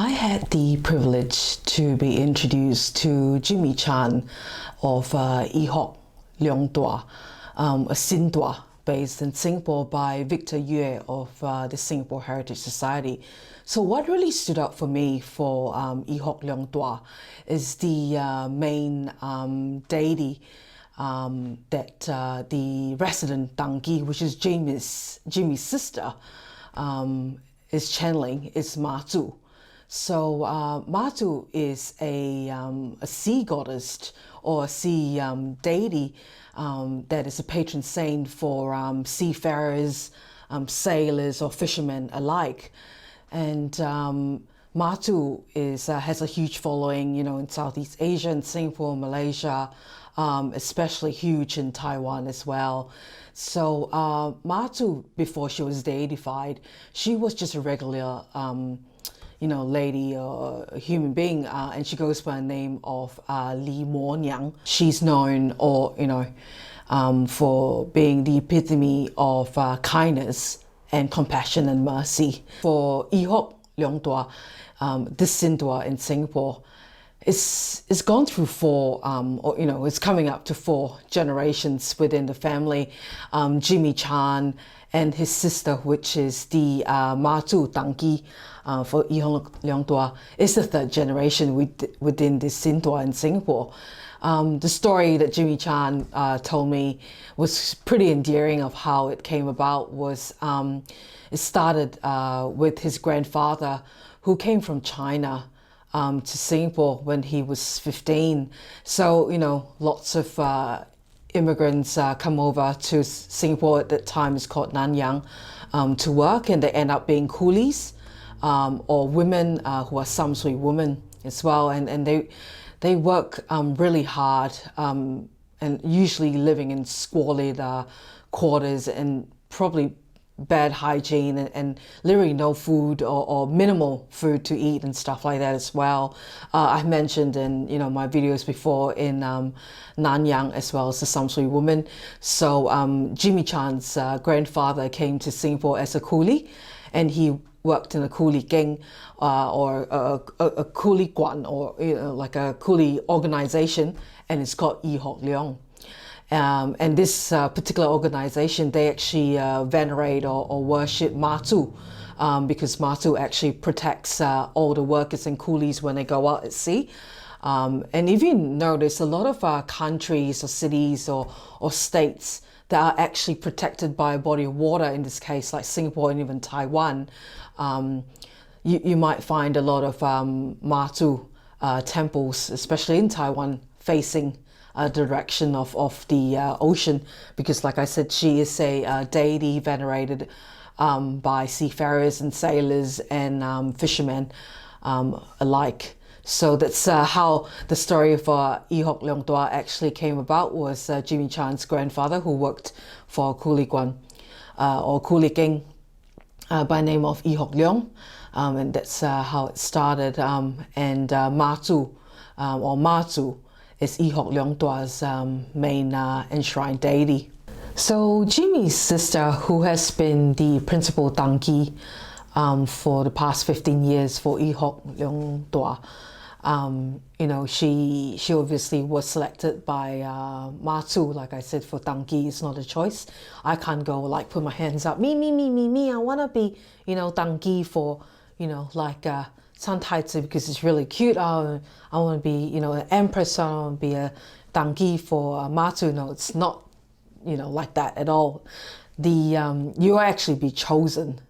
I had the privilege to be introduced to Jimmy Chan of Hock Leong Tua, a sintua based in Singapore by Victor Yue of the Singapore Heritage Society. So what really stood out for me for Hock Leong Tua is the main deity that the resident Dangi, which is Jimmy's sister, is channeling, is Mazu. So Mazu is a sea goddess or a sea deity that is a patron saint for seafarers, sailors or fishermen alike. And Mazu has a huge following, in Southeast Asia and Singapore, Malaysia, especially huge in Taiwan as well. So Mazu, before she was deitified, she was just a regular lady or a human being, and she goes by the name of Lin Moniang. She's known, for being the epitome of kindness and compassion and mercy. For Hock Leong Tua, this sintua in Singapore, it's gone through it's coming up to 4 generations within the family. Jimmy Chan and his sister, which is the Mazu Dangi for Hock Leong Tua, is the 3rd generation within this sintua in Singapore. The story that Jimmy Chan told me was pretty endearing of how it came about. It started with his grandfather, who came from China to Singapore when he was 15. So, lots of immigrants come over to Singapore at that time. It's called Nanyang, to work, and they end up being coolies or women who are samsui women as well. And they work really hard and usually living in squalid quarters and probably bad hygiene and literally no food or minimal food to eat and stuff like that as well. I've mentioned in my videos before in Nanyang as well as the samsui woman. So Jimmy Chan's grandfather came to Singapore as a coolie, and he worked in a coolie gang or a coolie guan, or like a coolie organization, and it's called Hock Leong. And this particular organization, they actually venerate or worship Mazu, because Mazu actually protects all the workers and coolies when they go out at sea. And if you notice, a lot of countries or cities or states that are actually protected by a body of water, in this case like Singapore and even Taiwan, you might find a lot of Mazu temples, especially in Taiwan, facing the direction of the ocean, because like I said, she is a deity venerated by seafarers and sailors and fishermen alike. So that's how the story of Hock Leong Tua actually came about. Was Jimmy Chan's grandfather, who worked for Coolie Guan or Coolie Gang by name of Hock Leong, and that's how it started. And Mazu or Mazu is Hock Leong Tua's main enshrined deity. So Jimmy's sister, who has been the principal Dangi for the past 15 years for Hock Leong Tua, she obviously was selected by Mazu. Like I said, for Dangi, it's not a choice. I can't go put my hands up, me, I want to be, Dangi for, because it's really cute. I want to be, an empress. I want to be a Dangi for Mazu. No, it's not, like that at all. You actually be chosen.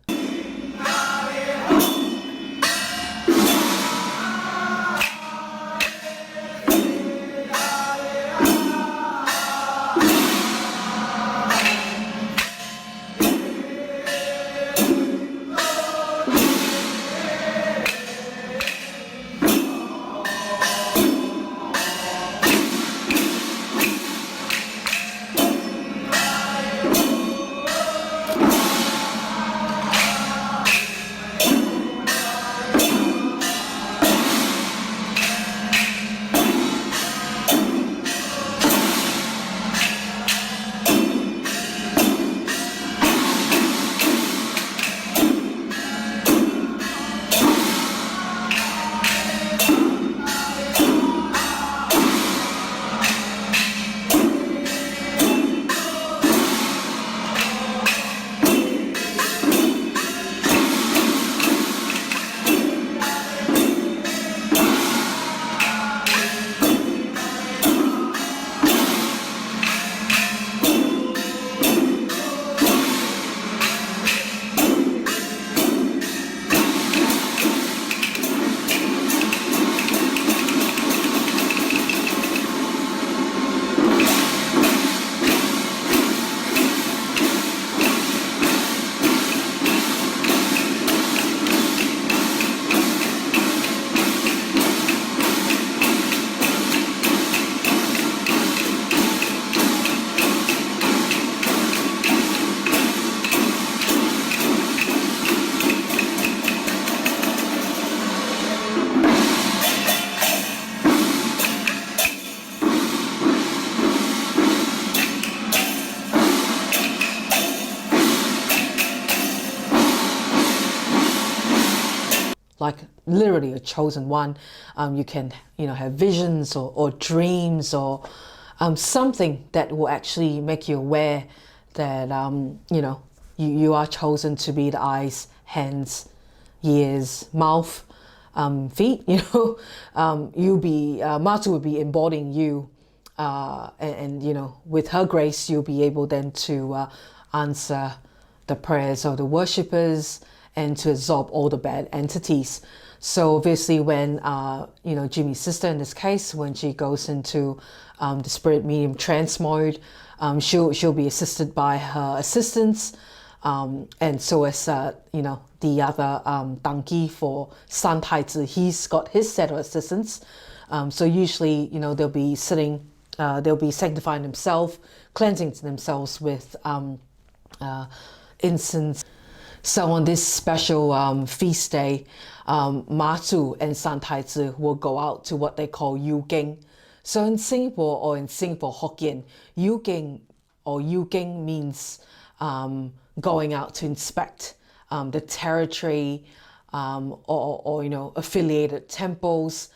like literally a chosen one. You can, have visions or dreams or something that will actually make you aware that, you are chosen to be the eyes, hands, ears, mouth, feet. Mazu will be embodying you, and with her grace, you'll be able then to answer the prayers of the worshippers and to absorb all the bad entities. So obviously when, Jimmy's sister in this case, when she goes into the spirit medium trance mode, she'll be assisted by her assistants, and so as, the other Dangi for San Taizi, he's got his set of assistants. So usually, they'll be sitting, they'll be sanctifying themselves, cleansing themselves with incense. So on this special feast day, Mazu and San Taizi will go out to what they call YEWKENG. So in Singapore, or in Singapore Hokkien, YEWKENG means going out to inspect the territory, or affiliated temples.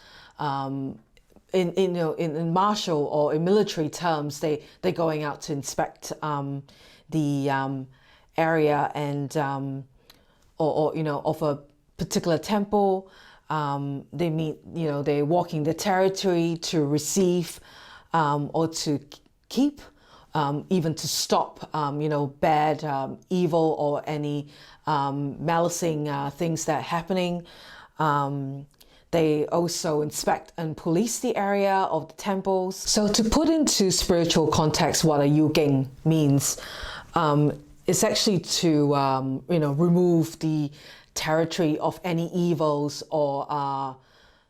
In martial or in military terms, they're going out to inspect the area and of a particular temple. They meet, they're walking the territory to receive or to keep, even to stop, bad, evil or any malicing things that are happening. They also inspect and police the area of the temples. So to put into spiritual context what a YEWKENG means, it's actually to, remove the territory of any evils or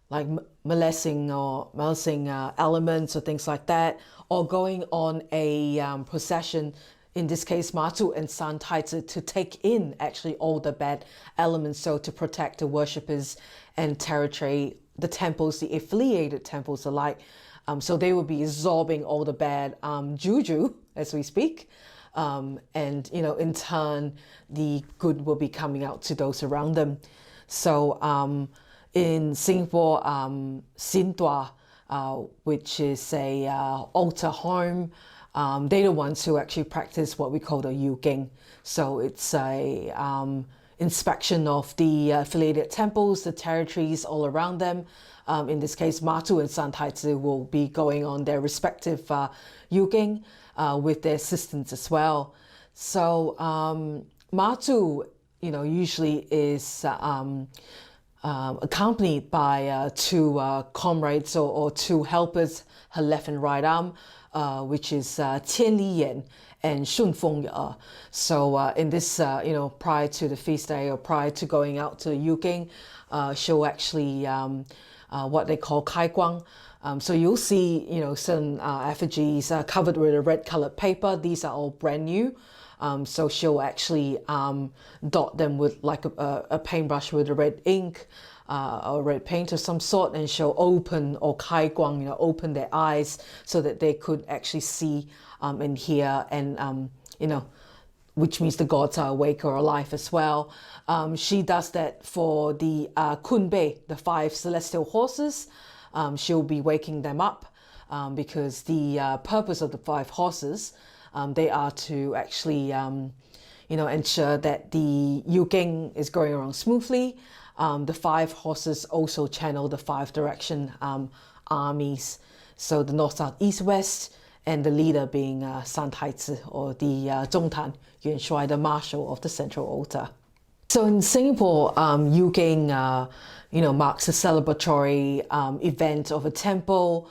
like malicing elements or things like that, or going on a procession, in this case Mazu and San Taizi, to take in actually all the bad elements, so to protect the worshippers and territory, the temples, the affiliated temples alike. So they will be absorbing all the bad juju as we speak. And in turn, the good will be coming out to those around them. So in Singapore, sintua, which is a altar home, they're the ones who actually practice what we call the YEWKENG. So it's a inspection of the affiliated temples, the territories all around them. In this case, Mazu and San Taizi will be going on their respective YEWKENG with their assistants as well. So Mazu, usually is accompanied by two comrades or two helpers, her left and right arm, which is Tian Li Yan and Shun Feng Ye. So in this, prior to the feast day or prior to going out to YEWKENG, she'll actually what they call Kai Guang. So you'll see, certain effigies covered with a red colored paper. These are all brand new. So she'll actually dot them with like a paintbrush with a red ink or red paint of some sort, and she'll open, or Kai Guang, open their eyes so that they could actually see and hear, and which means the gods are awake or alive as well. She does that for the Kun Bei, the 5 celestial horses. She'll be waking them up because the purpose of the 5 horses, they are to actually, ensure that the YEWKENG is going around smoothly. The 5 horses also channel the 5 direction armies, so the north, south, east, west, and the leader being San Taizi, or the Zhongtan Yuanshui, the marshal of the central altar. So in Singapore, YEWKENG, marks a celebratory event of a temple,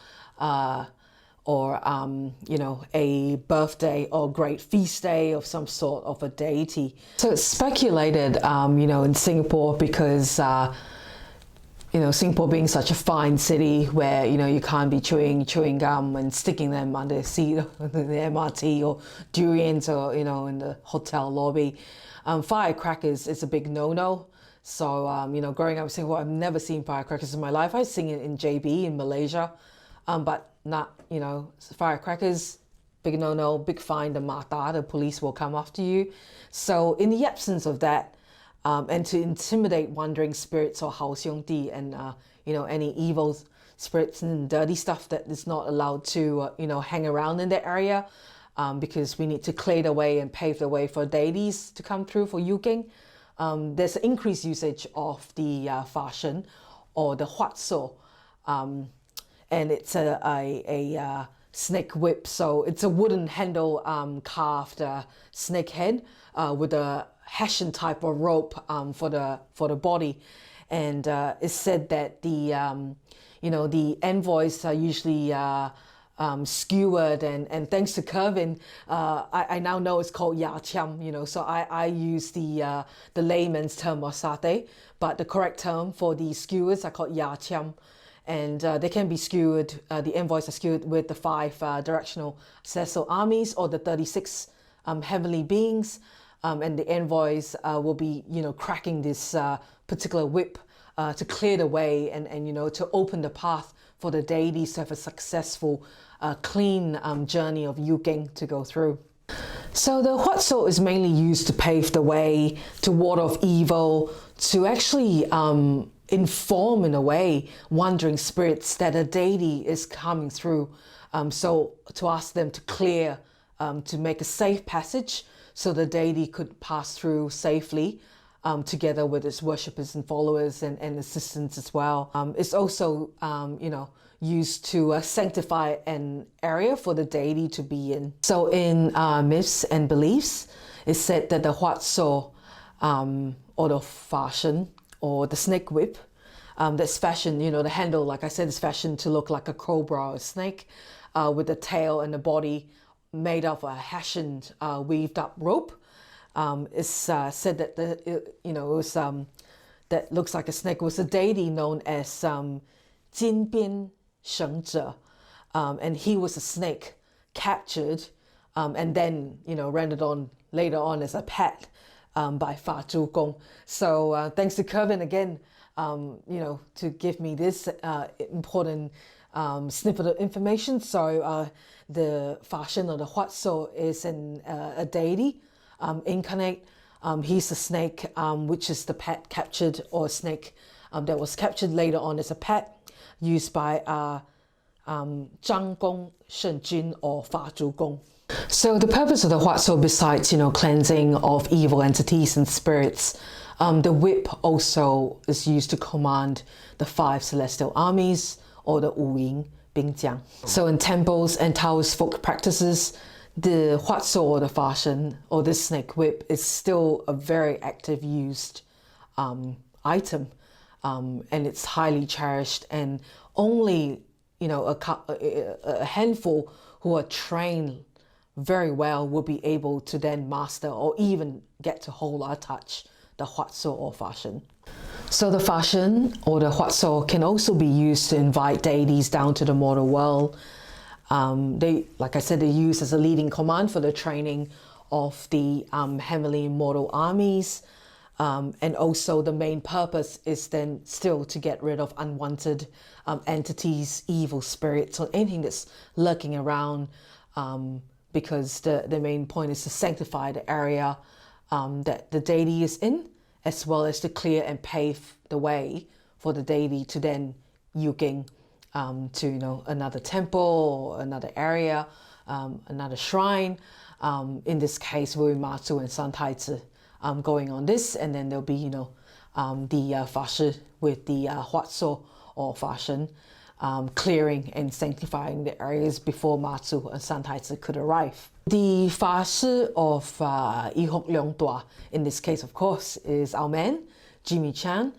or a birthday or great feast day of some sort of a deity. So it's speculated, in Singapore, because Singapore being such a fine city where you can't be chewing gum and sticking them under the seat of the MRT, or durians, or in the hotel lobby. Firecrackers is a big no-no. So growing up in Singapore, I've never seen firecrackers in my life. I've seen it in JB in Malaysia, but not firecrackers. Big no-no, big fine. The mata, the police will come after you. So in the absence of that, and to intimidate wandering spirits or 好兄弟 and any evil spirits and dirty stuff that is not allowed to hang around in the area, because we need to clear the way and pave the way for deities to come through for YEWKENG. There's an increased usage of the 法身 or the 画手, and it's a snake whip. So it's a wooden handle carved snake head with a hessian type of rope for the body, and it's said that the the envoys are usually skewered, and thanks to Kervin, I now know it's called yaqiam. So I use the layman's term or satay, but the correct term for the skewers are called yaqiam. And they can be skewered, the envoys are skewered with the 5 directional celestial armies or the 36 heavenly beings. And the envoys will be, cracking this particular whip to clear the way and to open the path for the deities to have a successful, clean journey of YEWKENG to go through. So the huatso is mainly used to pave the way, to ward off evil, to actually inform in a way wandering spirits that a deity is coming through. So to ask them to clear, to make a safe passage so the deity could pass through safely, together with its worshippers and followers and assistants as well. It's also, used to sanctify an area for the deity to be in. So in myths and beliefs, it's said that the huatso, or the fashion, or the snake whip, that's fashioned, the handle, like I said, is fashioned to look like a cobra or a snake, with the tail and the body made of a hessian weaved up rope. It's said that it was that looks like a snake was a deity known as 金边神者, and he was a snake captured and then rendered on later on as a pet by Fa Zhu Gong. So thanks to Kervin again, to give me this important snippet of information. So the fashion or the huatso is a deity, incarnate. He's a snake, which is the pet captured, or a snake that was captured later on as a pet, used by Zhang Gong Shen Jun or Fa Zhu Gong. So the purpose of the huatso, besides cleansing of evil entities and spirits, the whip also is used to command the 5 celestial armies, or the 五营兵将. So in temples and Taoist folk practices, the huatso or the fashion or the snake whip is still a very active used item, and it's highly cherished, and only a handful who are trained very well will be able to then master or even get to hold or touch the huatso or fashion. So the fashion or the huatso can also be used to invite deities down to the mortal world. They, like I said, they're used as a leading command for the training of the heavenly immortal armies. And also the main purpose is then still to get rid of unwanted entities, evil spirits, or anything that's lurking around, because the main point is to sanctify the area that the deity is in, as well as to clear and pave the way for the deity to then YEWKENG to another temple or another area, another shrine. In this case, will be Mazu and Santaizi going on this, and then there'll be the fashi with the huatso or fashion, clearing and sanctifying the areas before Mazu and Santaizi could arrive. The fashi of Hock Leong Tua, in this case, of course, is our man, Jimmy Chan.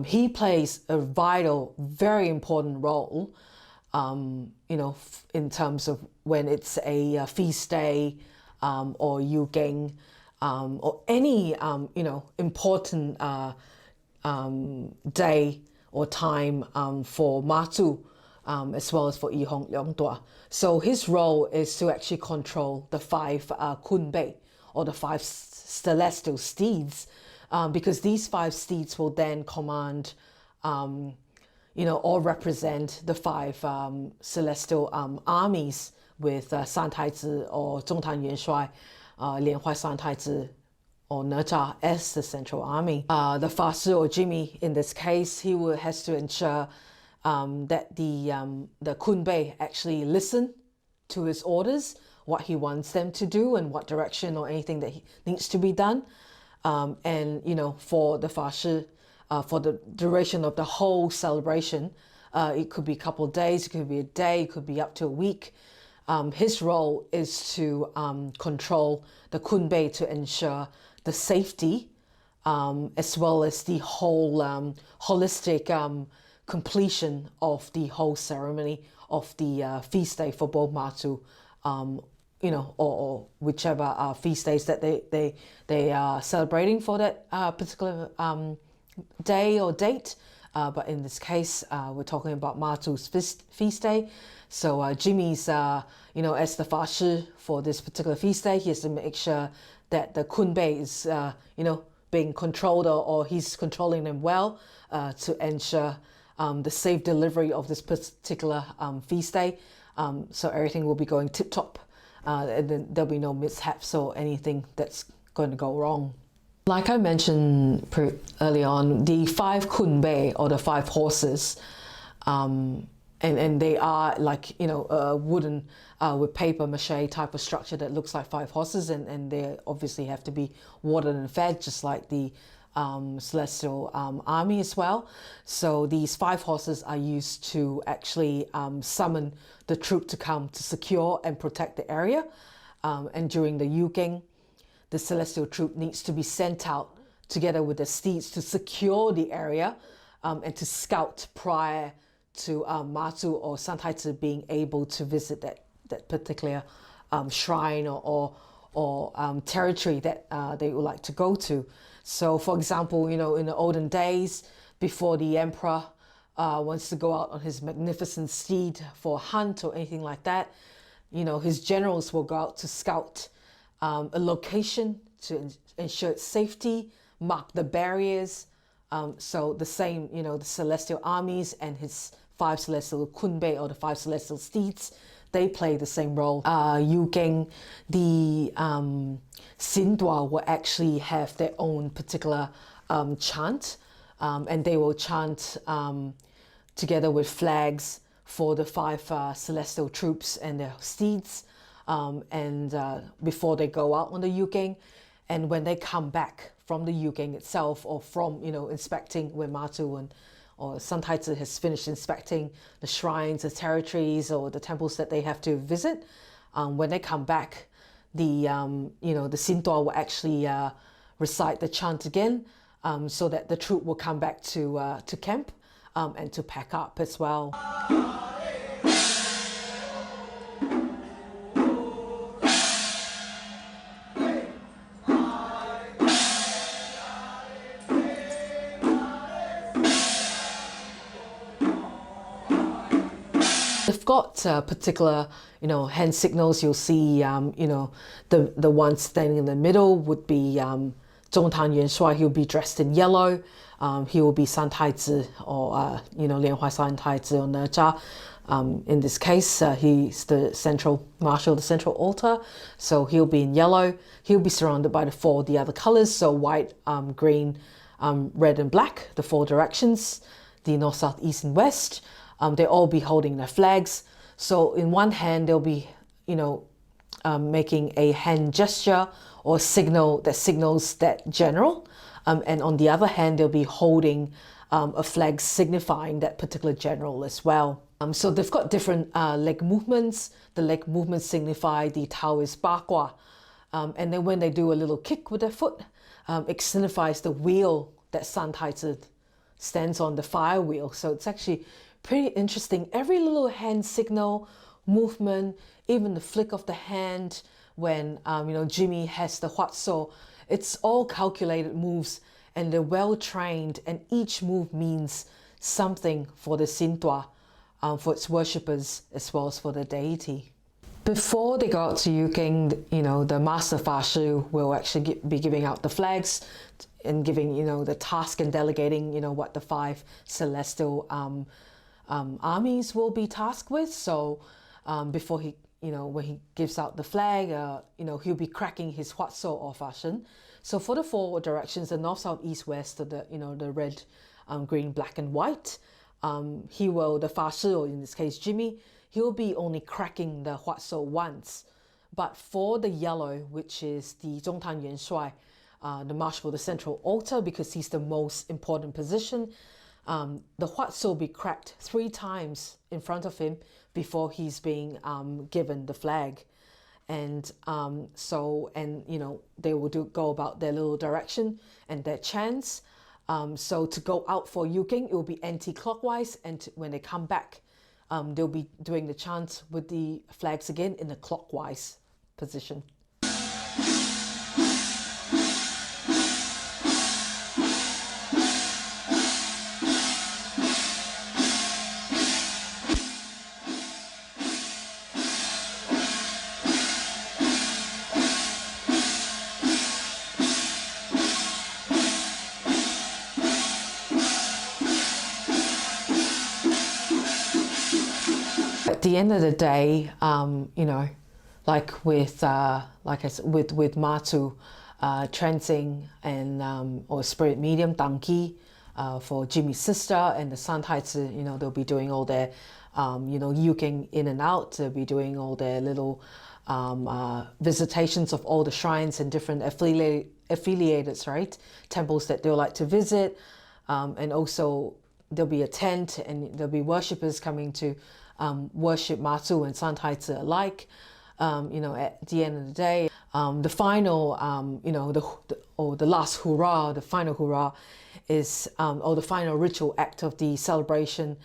He plays a vital, very important role, in terms of when it's a feast day or YEWKENG, or any, important day or time for Mazu, as well as for Hock Leong Tua. So his role is to actually control the 5 kunbei, or the 5 celestial steeds, because these 5 steeds will then command, or represent the 5 celestial armies with Santaizi or 中坛元帅, 连怀 Santaizi or Neta as the central army. The Fa Shi or Jimmy, in this case, has to ensure that the Kunbei actually listen to his orders, what he wants them to do and what direction or anything that needs to be done. And for the Fa Shi, for the duration of the whole celebration, it could be a couple of days, it could be a day, it could be up to a week. His role is to control the Kunbei to ensure the safety as well as the whole holistic completion of the whole ceremony of the feast day for both Mazu, or whichever feast days that they are celebrating for that particular day or date. But in this case, we're talking about Mazu's feast day. So Jimmy's, as the Fa Shi for this particular feast day, he has to make sure that the Kunbei is, being controlled or he's controlling them well to ensure the safe delivery of this particular feast day. So everything will be going tip-top, and then there'll be no mishaps or anything that's going to go wrong. Like I mentioned early on, the 5 Kunbei, or the 5 horses, and they are like, a wooden with paper mache type of structure that looks like 5 horses, and they obviously have to be watered and fed just like the celestial army as well. So these 5 horses are used to actually summon the troop to come to secure and protect the area. And during the YEWKENG, the celestial troop needs to be sent out together with the steeds to secure the area and to scout prior to Mazu or Santaizi being able to visit that particular shrine or territory that they would like to go to. So, for example, in the olden days, before the emperor wants to go out on his magnificent steed for a hunt or anything like that, his generals will go out to scout a location to ensure its safety, mark the barriers. So the same, the celestial armies and his 5 celestial Kunbei, or the 5 celestial steeds, they play the same role. YEWKENG, the sintua will actually have their own particular chant, and they will chant together with flags for the 5 celestial troops and their steeds, and before they go out on the YEWKENG. And when they come back from the YEWKENG itself, or from inspecting when Mazu or Santaizi has finished inspecting the shrines, the territories, or the temples that they have to visit, when they come back, the the sintua will actually recite the chant again, so that the troop will come back to camp and to pack up as well. They've got particular, hand signals. You'll see, the one standing in the middle would be 中坛元帅. He'll be dressed in yellow. He will be 三太子 or, 连怀三太子 or 哪吒. In this case, he's the central marshal, the central altar. So he'll be in yellow. He'll be surrounded by the other colors. So white, green, red and black, the 4 directions, the north, south, east and west. They'll all be holding their flags. So in one hand, they'll be, making a hand gesture or signal that signals that general. And on the other hand, they'll be holding a flag signifying that particular general as well. So they've got different leg movements. The leg movements signify the Taoist Bakwa. And then when they do a little kick with their foot, it signifies the wheel that Santaizi stands on, the fire wheel. So it's actually pretty interesting. Every little hand signal, movement, even the flick of the hand when Jimmy has the huatso, it's all calculated moves, and they're well trained, and each move means something for the sintua, for its worshippers as well as for the deity. Before they go out to YEWKENG, the master Fa Shi will actually be giving out the flags and giving the task and delegating what the 5 celestial armies will be tasked with. So before he, when he gives out the flag, he'll be cracking his huatso or fashion So for the 4 directions, the north, south, east, west, the red, green, black, and white, the 法师, or in this case Jimmy, he will be only cracking the huatso once. But for the yellow, which is the 中坛元帅, the marshal of the central altar, because he's the most important position, the huatso will be cracked 3 times in front of him before he's being given the flag. And they will go about their little direction and their chants. So to go out for YEWKENG, it will be anti-clockwise, and when they come back, they'll be doing the chant with the flags again in a clockwise position. At the end of the day, like I said, with Mazu, Trancing and or spirit medium Danki, for Jimmy's sister and the Santaizi, they'll be doing all their YEWKENG in and out. They'll be doing all their little visitations of all the shrines and different affiliated, right, temples that they'll like to visit, and also there'll be a tent and there'll be worshippers coming to worship Mazu and Santaizi alike. At the end of the day, the final, the last hurrah, the final hurrah is, or the final ritual act of the celebration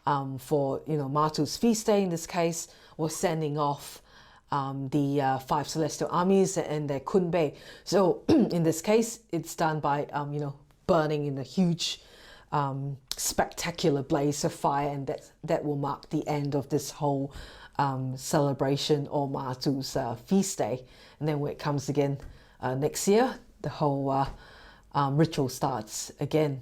for, Mazu's feast day in this case, was sending off the 5 celestial armies and their kunbei. So in this case, it's done by, burning in a huge, spectacular blaze of fire, and that will mark the end of this whole celebration or Mazu's feast day. And then when it comes again next year, the whole ritual starts again.